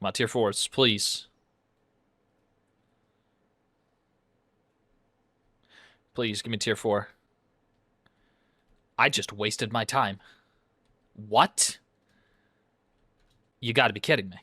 Come on, tier 4s, please. Please, give me tier 4. I just wasted my time. What? You gotta be kidding me.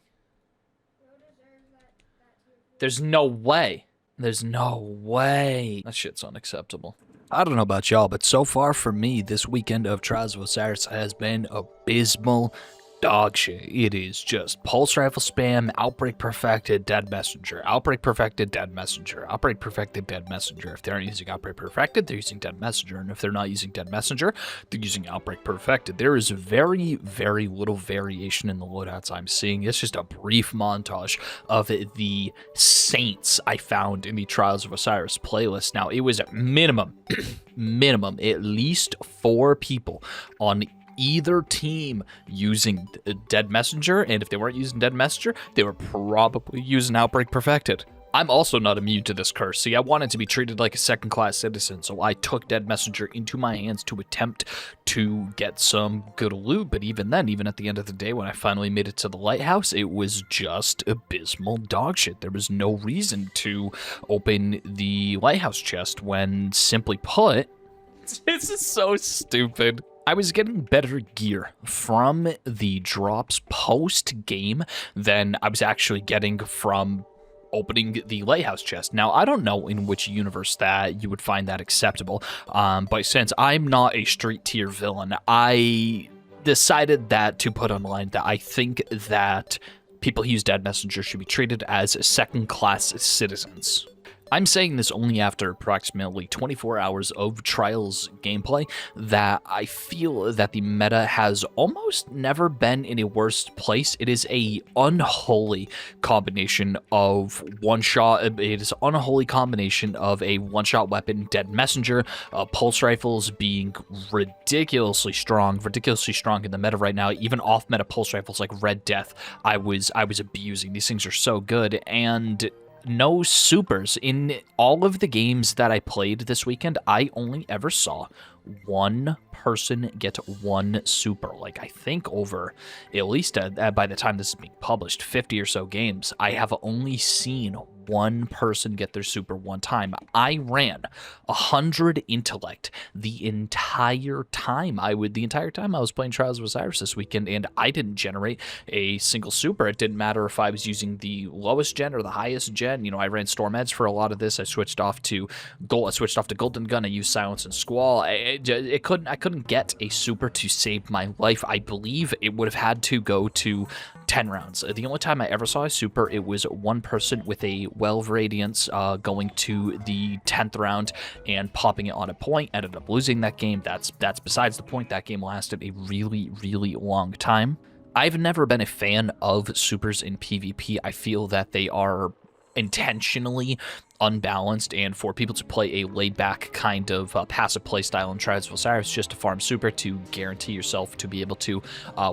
There's no way. There's no way. That shit's unacceptable. I don't know about y'all, but so far for me, this weekend of Trials of Osiris has been abysmal dog shit. It is just pulse rifle spam, outbreak perfected, dead messenger, outbreak perfected, dead messenger, outbreak perfected, dead messenger. If they aren't using outbreak perfected, they're using dead messenger, and if they're not using dead messenger, they're using outbreak perfected. There is very, very little variation in the loadouts I'm seeing. It's just a brief montage of the saints I found in the Trials of Osiris playlist. Now, it was minimum at least 4 people on either team using Dead Messenger, and if they weren't using Dead Messenger, they were probably using Outbreak Perfected. I'm also not immune to this curse. See, I wanted to be treated like a second-class citizen, so I took Dead Messenger into my hands to attempt to get some good loot, but even then, even at the end of the day, when I finally made it to the lighthouse, it was just abysmal dog shit. There was no reason to open the lighthouse chest when, simply put, this is so stupid. I was getting better gear from the drops post-game than I was actually getting from opening the lighthouse chest. Now, I don't know in which universe that you would find that acceptable, but since I'm not a street tier villain, I decided that to put online that I think that people who use Dead Messenger should be treated as second-class citizens. I'm saying this only after approximately 24 hours of Trials gameplay, that I feel that the meta has almost never been in a worse place. It is a unholy combination of one-shot. It is an unholy combination of a one-shot weapon, Dead Messenger, pulse rifles being ridiculously strong in the meta right now. Even off-meta pulse rifles like Red Death, I was abusing. These things are so good, and no supers. In all of the games that I played this weekend, I only ever saw one person get one super. Like, I think over, at least by the time this is being published, 50 or so games, I have only seen one person get their super one time. I ran 100 intellect the entire time I was playing Trials of Osiris this weekend, and I didn't generate a single super. It didn't matter if I was using the lowest gen or the highest gen. You know, I ran Storm Edge for a lot of this. I switched off to Golden Gun. I used Silence and Squall. I couldn't get a super to save my life. I believe it would have had to go to 10 rounds. The only time I ever saw a super, it was one person with a Well of Radiance going to the 10th round and popping it on a point. Ended up losing that game. That's besides the point. That game lasted a really, really long time. I've never been a fan of supers in PvP. I feel that they are intentionally unbalanced, and for people to play a laid-back kind of passive playstyle in Trials of Osiris just to farm super to guarantee yourself to be able to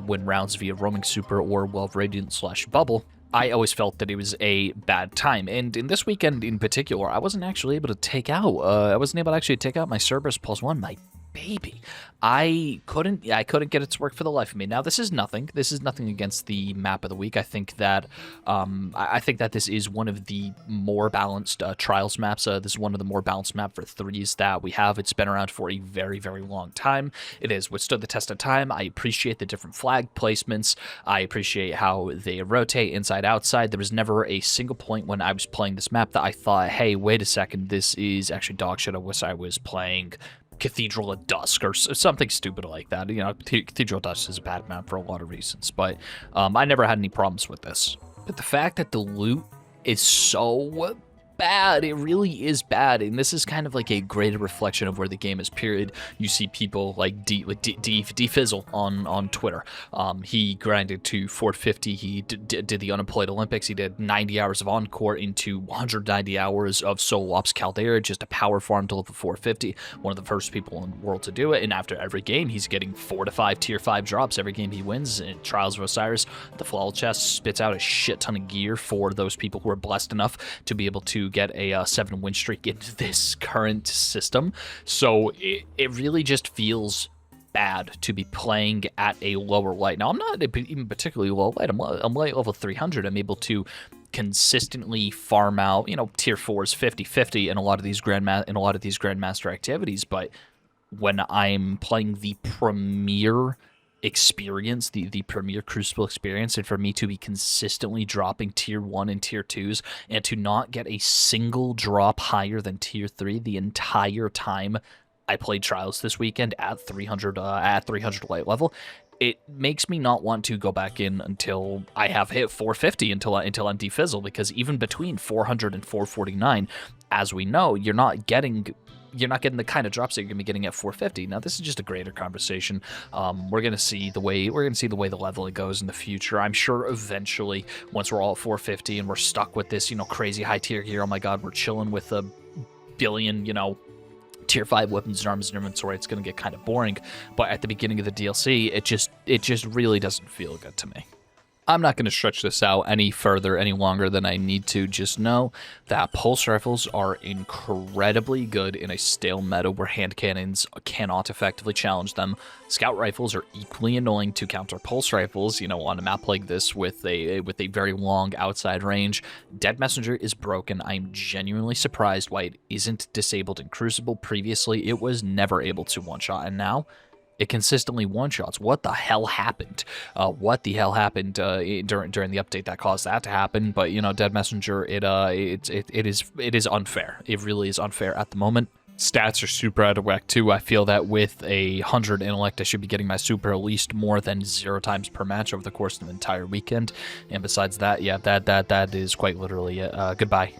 win rounds via roaming super or Well of Radiance / bubble, I always felt that it was a bad time. And in this weekend in particular, I wasn't actually able to take out my Cerberus +1, my baby. I couldn't get it to work for the life of me. Now, this is nothing against the map of the week. I think that this is one of the more balanced Trials maps. This is one of the more balanced map for 3s that we have. It's been around for a very, very long time. It has withstood the test of time. I appreciate the different flag placements. I appreciate how they rotate inside, outside. There was never a single point when I was playing this map that I thought, hey, wait a second, this is actually dog shit. I wish I was playing Cathedral at Dusk or something stupid like that. You know, Cathedral at Dusk is a bad map for a lot of reasons, but I never had any problems with this. But the fact that the loot is so bad, it really is bad, and this is kind of like a greater reflection of where the game is, period. You see people like D-Fizzle on Twitter. He grinded to 450. He did the Unemployed Olympics. He did 90 hours of Encore into 190 hours of Solo Ops Caldera, just a power farm to level 450. One of the first people in the world to do it, and after every game, he's getting 4 to 5 tier 5 drops every game he wins. In Trials of Osiris, the Flawless Chest spits out a shit ton of gear for those people who are blessed enough to be able to get a 7 win streak in this current system. So it really just feels bad to be playing at a lower light. Now, I'm not even particularly low light. I'm light level 300. I'm able to consistently farm out, tier 4s 50-50 in a lot of these grandmaster activities, but when I'm playing the premier experience, the premier Crucible experience, and for me to be consistently dropping tier 1 and tier 2s and to not get a single drop higher than tier 3 the entire time I played Trials this weekend at 300 light level, it makes me not want to go back in until I have hit 450 until I'm defizzle, because even between 400 and 449, as we know, you're not getting the kind of drops that you're gonna be getting at 450. Now, this is just a greater conversation. We're gonna see the way the leveling goes in the future. I'm sure eventually, once we're all at 450 and we're stuck with this, crazy high tier gear. Oh my God, we're chilling with a billion, tier 5 weapons and arms and inventory. It's gonna get kind of boring. But at the beginning of the DLC, it just really doesn't feel good to me. I'm not going to stretch this out any longer than I need to. Just know that pulse rifles are incredibly good in a stale meta where hand cannons cannot effectively challenge them. Scout rifles are equally annoying to counter pulse rifles, on a map like this with a very long outside range. Dead Messenger is broken. I'm genuinely surprised why it isn't disabled in Crucible. Previously, it was never able to one-shot, and now it consistently one-shots. What the hell happened? What the hell happened during the update that caused that to happen? But Dead Messenger, it is unfair. It really is unfair at the moment. Stats are super out of whack too. I feel that with 100 intellect, I should be getting my super at least more than 0 times per match over the course of an entire weekend. And besides that, yeah, that is quite literally it. Goodbye.